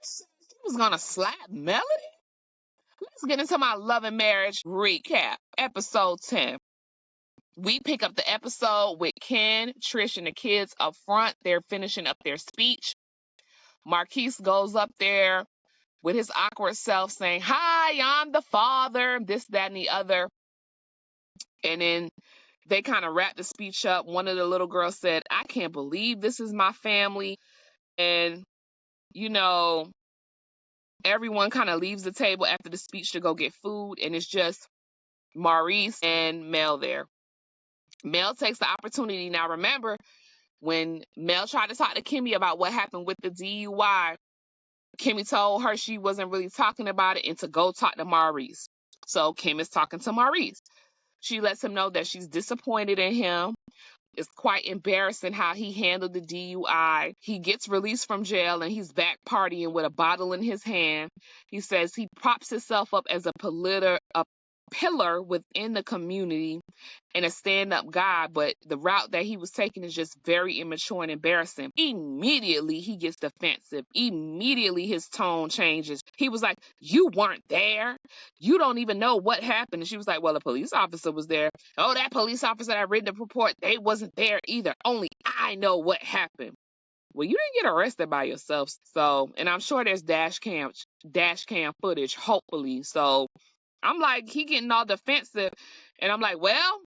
She was gonna slap Melody? Let's get into my Love and Marriage recap, episode 10. We pick up the episode with Ken, Trish, and the kids up front. They're finishing up their speech. Maurice goes up there with his awkward self saying, "Hi, I'm the father," this, that, and the other. And then they kind of wrap the speech up. One of the little girls said, "I can't believe this is my family." And, you know, everyone kind of leaves the table after the speech to go get food. And it's just Maurice and Mel there. Mel takes the opportunity. Now, remember, when Mel tried to talk to Kimmi about what happened with the DUI, Kimmi told her she wasn't really talking about it and to go talk to Maurice. So Kim is talking to Maurice. She lets him know that she's disappointed in him. It's quite embarrassing how he handled the DUI. He gets released from jail and he's back partying with a bottle in his hand. He says he props himself up as a pillar within the community and a stand-up guy, but the route that he was taking is just very immature and embarrassing. Immediately he gets defensive. Immediately his tone changes. He was like, "You weren't there. You don't even know what happened." And she was like, "Well, a police officer was there." "Oh, that police officer that read the report, they wasn't there either. Only I know what happened." Well, you didn't get arrested by yourself. So, and I'm sure there's dash cam footage, hopefully. So I'm like, he getting all defensive, and I'm like, well,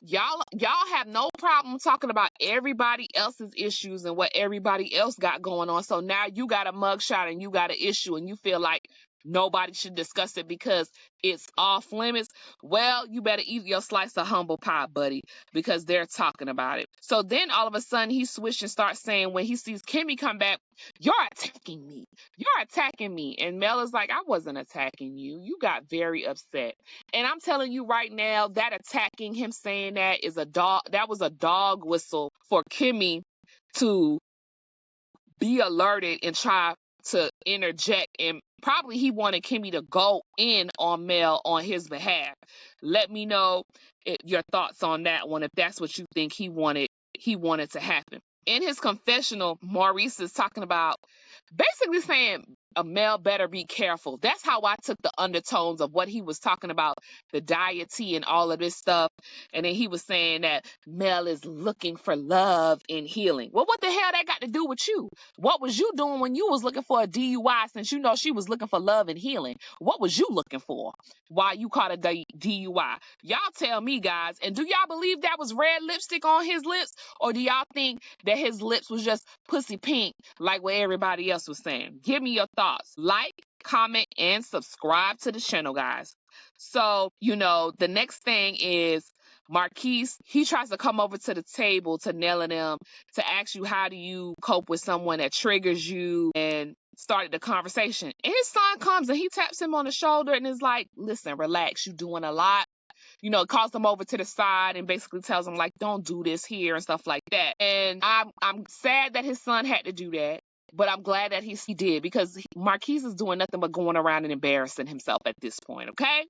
y'all have no problem talking about everybody else's issues and what everybody else got going on. So now you got a mugshot and you got an issue, and you feel like nobody should discuss it because it's off limits. Well, you better eat your slice of humble pie, buddy, because they're talking about it. So then all of a sudden he switched and starts saying, when he sees Kimmi come back, "You're attacking me. You're attacking me." And Mel is like, "I wasn't attacking you. You got very upset." And I'm telling you right now, that attacking, him saying that, is that was a dog whistle for Kimmi to be alerted and try to interject, and probably he wanted Kimmi to go in on Mel on his behalf. Let me know your thoughts on that one, if that's what you think he wanted to happen. In his confessional, Maurice is talking about, basically saying, Mel better be careful. That's how I took the undertones of what he was talking about, the deity and all of this stuff. And then he was saying that Mel is looking for love and healing. Well, what the hell that got to do with you? What was you doing when you was looking for a DUI, since you know she was looking for love and healing? What was you looking for? Why you caught a DUI? Y'all tell me, guys. And do y'all believe that was red lipstick on his lips? Or do y'all think that his lips was just pussy pink like what everybody else was saying? Give me your thoughts. Like, comment, and subscribe to the channel, guys. So, the next thing is Maurice. He tries to come over to the table to Nell and them to ask you, how do you cope with someone that triggers you, and started the conversation. And his son comes and he taps him on the shoulder and is like, "Listen, relax, you doing a lot." Calls him over to the side and basically tells him, like, "Don't do this here," and stuff like that. And I'm sad that his son had to do that. But I'm glad that he did, because Maurice is doing nothing but going around and embarrassing himself at this point, okay?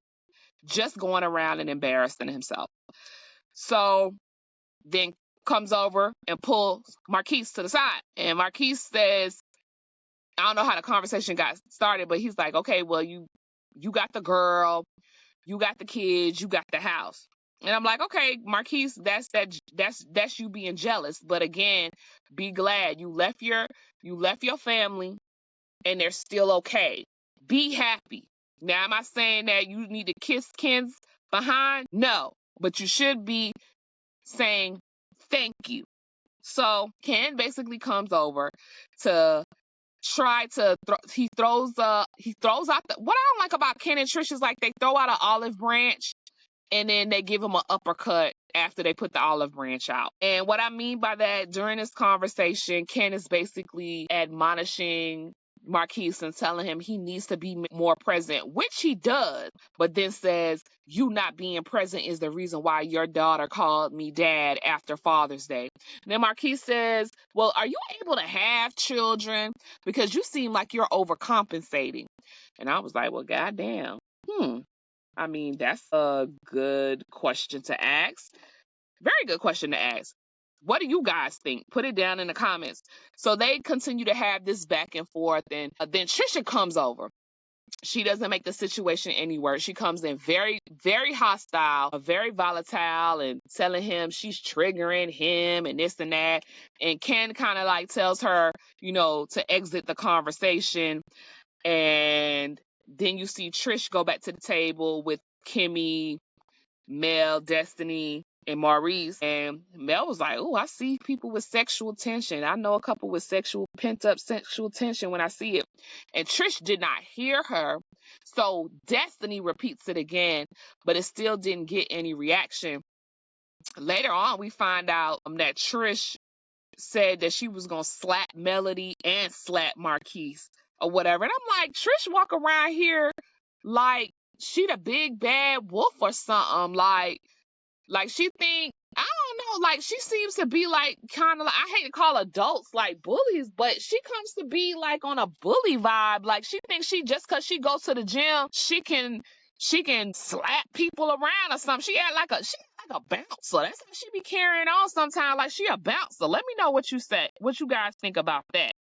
Just going around and embarrassing himself. So then comes over and pulls Maurice to the side. And Maurice says, I don't know how the conversation got started, but he's like, "Okay, well, you got the girl, you got the kids, you got the house." And I'm like, "Okay, Maurice, that's you being jealous. But again, be glad you left your family and they're still okay. Be happy." Now, am I saying that you need to kiss Ken's behind? No, but you should be saying thank you. So Ken basically comes over to try to he throws out what I don't like about Ken and Trish is, like, they throw out an olive branch and then they give him an uppercut after they put the olive branch out. And what I mean by that, during this conversation, Ken is basically admonishing Maurice and telling him he needs to be more present, which he does, but then says, "You not being present is the reason why your daughter called me dad after Father's Day." And then Maurice says, "Well, are you able to have children? Because you seem like you're overcompensating." And I was like, well, goddamn. I mean, that's a good question to ask. Very good question to ask. What do you guys think? Put it down in the comments. So they continue to have this back and forth, and then Trisha comes over. She doesn't make the situation any worse. She comes in very, very hostile, very volatile, and telling him she's triggering him and this and that. And Ken kind of like tells her, to exit the conversation. And then you see Trish go back to the table with Kimmi, Mel, Destiny, and Maurice. And Mel was like, "Oh, I see people with sexual tension. I know a couple with pent-up sexual tension when I see it." And Trish did not hear her. So Destiny repeats it again, but it still didn't get any reaction. Later on, we find out that Trish said that she was going to slap Melody and slap Marques or whatever. And I'm like, Trish walk around here like she the big bad wolf or something. Like she think, I don't know, like she seems to be like kind of like, I hate to call adults like bullies, but she comes to be like on a bully vibe. Like she thinks just because she goes to the gym, she can slap people around or something. She act like a bouncer. That's how she be carrying on sometimes, like she a bouncer. Let me know what you guys think about that.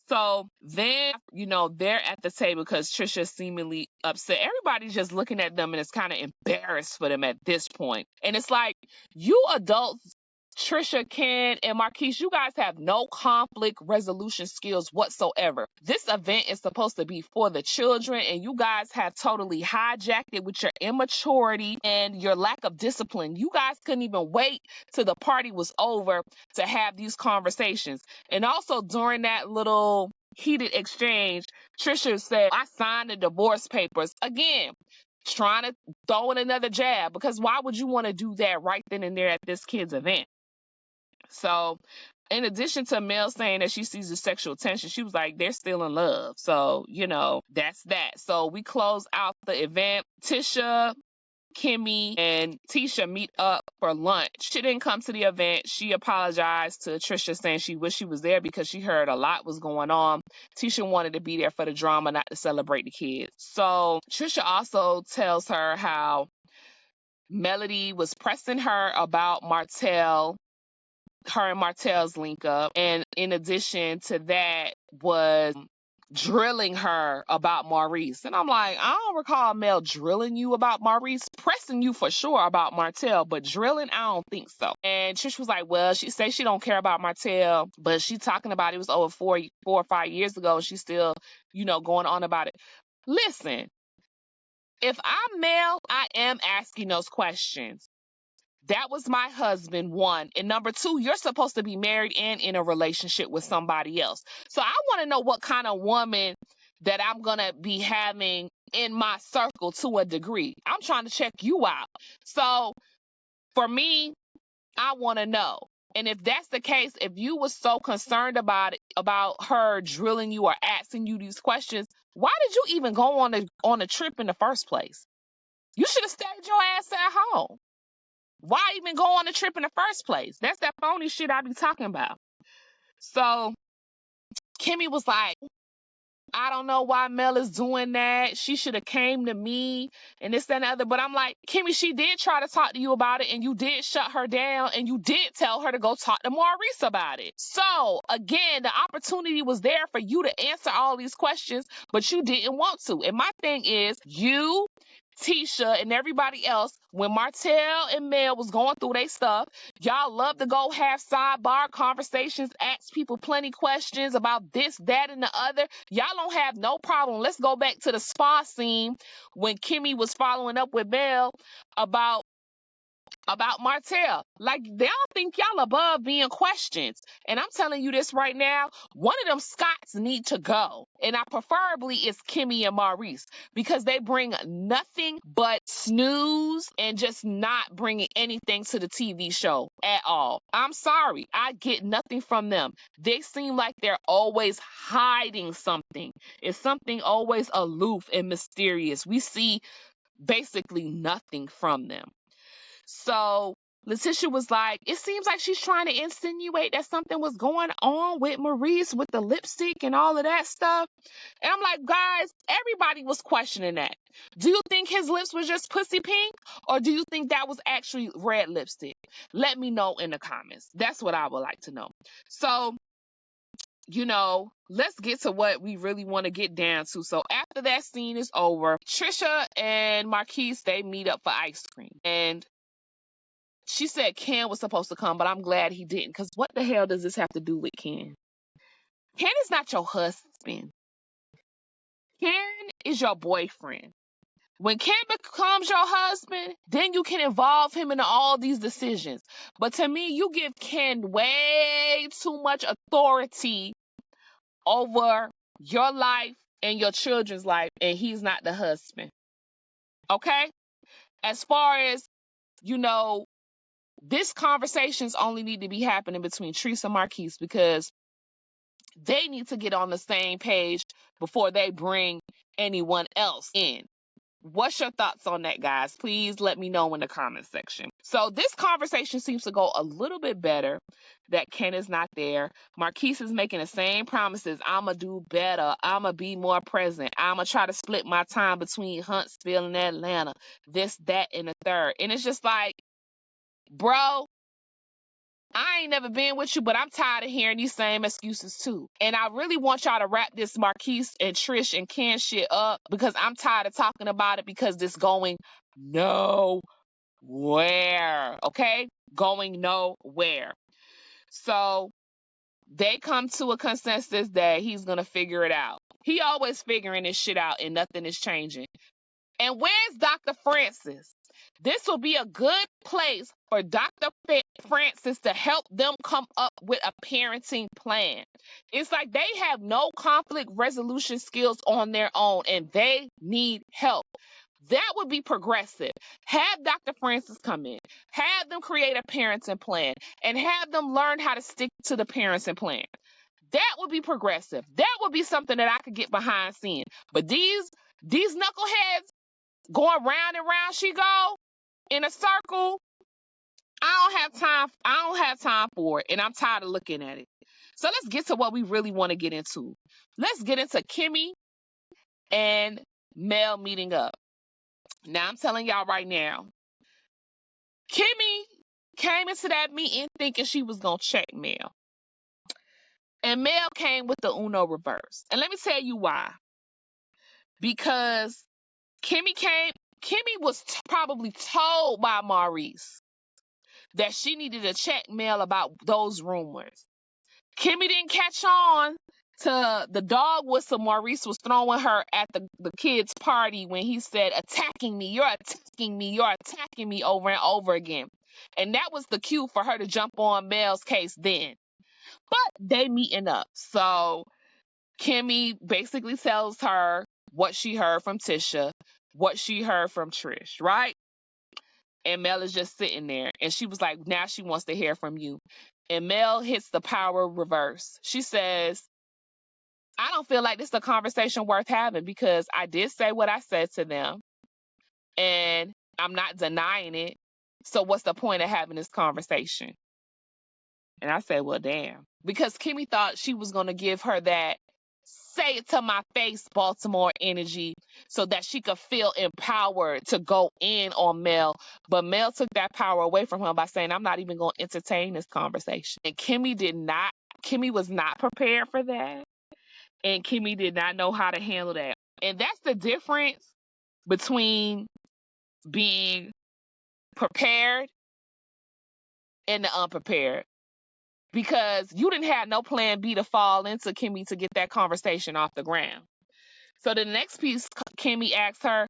So then, they're at the table because Trisha's seemingly upset. Everybody's just looking at them and it's kind of embarrassed for them at this point. And it's like, you adults, Trisha, Ken, and Marques, you guys have no conflict resolution skills whatsoever. This event is supposed to be for the children, and you guys have totally hijacked it with your immaturity and your lack of discipline. You guys couldn't even wait till the party was over to have these conversations. And also during that little heated exchange, Trisha said, "I signed the divorce papers." Again, trying to throw in another jab, because why would you want to do that right then and there at this kid's event? So in addition to Mel saying that she sees the sexual tension, she was like, they're still in love. So, that's that. So we close out the event. Tisha, Kimmi, and Tisha meet up for lunch. She didn't come to the event. She apologized to Trisha, saying she wished she was there because she heard a lot was going on. Tisha wanted to be there for the drama, not to celebrate the kids. So Trisha also tells her how Melody was pressing her about Martell, her and Martell's link up, and in addition to that was drilling her about Maurice. And I'm like, I don't recall Mel drilling you about Maurice, pressing you for sure about Martell, but drilling, I don't think so. And Trish was like, well, she says she don't care about Martell, but she talking about it was over 4 or 5 years ago, and she's still, going on about it. Listen, if I'm Mel, I am asking those questions. That was my husband, one. And number two, you're supposed to be married and in a relationship with somebody else. So I want to know what kind of woman that I'm going to be having in my circle to a degree. I'm trying to check you out. So for me, I want to know. And if that's the case, if you were so concerned about her drilling you or asking you these questions, why did you even go on a trip in the first place? You should have stayed your ass at home. Why even go on the trip in the first place? That's that phony shit I be talking about. So Kimmi was like, I don't know why Mel is doing that. She should have came to me and this, that, and the other. But I'm like, Kimmi, she did try to talk to you about it, and you did shut her down, and you did tell her to go talk to Maurice about it. So again, the opportunity was there for you to answer all these questions, but you didn't want to. And my thing is, you, Tisha, and everybody else, when Martell and Mel was going through their stuff, y'all love to go have sidebar conversations, ask people plenty questions about this, that, and the other. Y'all don't have no problem. Let's go back to the spa scene when Kimmi was following up with Mel about Martell. Like, they don't think y'all above being questioned. And I'm telling you this right now, one of them Scots need to go. And preferably it's Kimmi and Maurice, because they bring nothing but snooze and just not bringing anything to the TV show at all. I'm sorry. I get nothing from them. They seem like they're always hiding something. It's something always aloof and mysterious. We see basically nothing from them. So Letitia was like, it seems like she's trying to insinuate that something was going on with Maurice with the lipstick and all of that stuff. And I'm like, guys, everybody was questioning that. Do you think his lips were just pussy pink? Or do you think that was actually red lipstick? Let me know in the comments. That's what I would like to know. So, let's get to what we really want to get down to. So after that scene is over, Trisha and Marques, they meet up for ice cream. And she said Ken was supposed to come, but I'm glad he didn't, because what the hell does this have to do with Ken? Ken is not your husband. Ken is your boyfriend. When Ken becomes your husband, then you can involve him in all these decisions. But to me, you give Ken way too much authority over your life and your children's life, and he's not the husband. Okay? As far as, this conversations only need to be happening between Trish and Marques, because they need to get on the same page before they bring anyone else in. What's your thoughts on that, guys? Please let me know in the comment section. So this conversation seems to go a little bit better that Ken is not there. Marques is making the same promises. I'm going to do better. I'm going to be more present. I'm going to try to split my time between Huntsville and Atlanta. This, that, and the third. And it's just like, bro, I ain't never been with you, but I'm tired of hearing these same excuses too. And I really want y'all to wrap this Marques and Trish and Ken shit up, because I'm tired of talking about it, because this going nowhere. Okay? Going nowhere. So they come to a consensus that he's going to figure it out. He always figuring this shit out, and nothing is changing. And where's Dr. Francis? This will be a good place for Dr. Francis to help them come up with a parenting plan. It's like they have no conflict resolution skills on their own, and they need help. That would be progressive. Have Dr. Francis come in, have them create a parenting plan, and have them learn how to stick to the parenting plan. That would be progressive. That would be something that I could get behind seeing. But these knuckleheads going round and round she go in a circle, I don't have time for it, and I'm tired of looking at it. So let's get to what we really want to get into. Let's get into Kimmi and Mel meeting up. Now, I'm telling y'all right now, Kimmi came into that meeting thinking she was going to check Mel. And Mel came with the Uno reverse. And let me tell you why. Because Kimmi was probably told by Maurice that she needed to check Mel about those rumors. Kimmi didn't catch on to the dog whistle Maurice was throwing her at the kids' party when he said, attacking me, you're attacking me, you're attacking me, over and over again. And that was the cue for her to jump on Mel's case then. But they meeting up. So Kimmi basically tells her what she heard from Tisha, what she heard from Trish, right? And Mel is just sitting there. And she was like, now she wants to hear from you. And Mel hits the power reverse. She says, I don't feel like this is a conversation worth having, because I did say what I said to them. And I'm not denying it. So what's the point of having this conversation? And I said, well, damn. Because Kimmi thought she was going to give her that say it to my face Baltimore energy so that she could feel empowered to go in on Mel. But Mel took that power away from her by saying, I'm not even going to entertain this conversation. And Kimmi was not prepared for that. And Kimmi did not know how to handle that. And that's the difference between being prepared and the unprepared. Because you didn't have no plan B to fall into Kimmi to get that conversation off the ground. So the next piece, Kimmi asks her,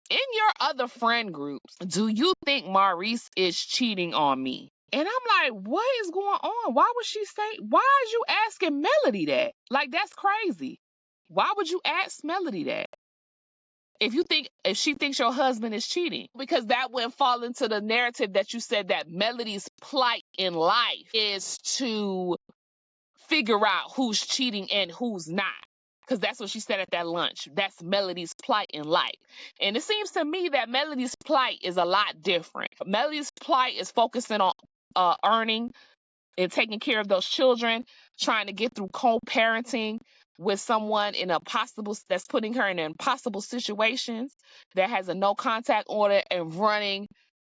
in your other friend groups, do you think Maurice is cheating on me? And I'm like, what is going on? Why would she say, why is you asking Melody that? Like, that's crazy. Why would you ask Melody that? If she thinks your husband is cheating, because that wouldn't fall into the narrative that you said that Melody's plight in life is to figure out who's cheating and who's not. because that's what she said at that lunch. That's Melody's plight in life. And it seems to me that Melody's plight is a lot different. Melody's plight is focusing on earning and taking care of those children, trying to get through co-parenting with someone that's putting her in impossible situations, that has a no contact order, and running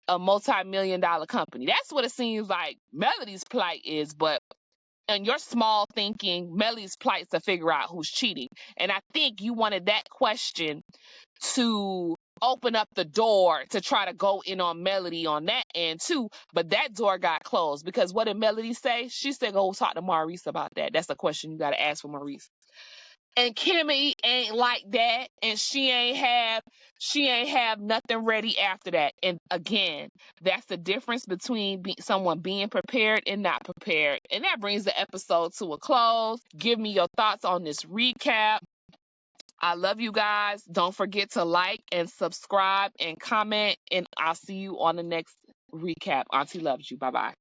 a multi-million-dollar company. That's what it seems like Melody's plight is. But in your small thinking, Melody's plight is to figure out who's cheating. And I think you wanted that question to open up the door to try to go in on Melody on that end too, but that door got closed, because what did Melody say? She said go talk to Maurice about that. That's a question you got to ask for Maurice. And Kimmi ain't like that, and she ain't have nothing ready after that. And again, that's the difference between someone being prepared and not prepared. And that brings the episode to a close. Give me your thoughts on this recap. I love you guys. Don't forget to like and subscribe and comment, and I'll see you on the next recap. Auntie loves you. Bye-bye.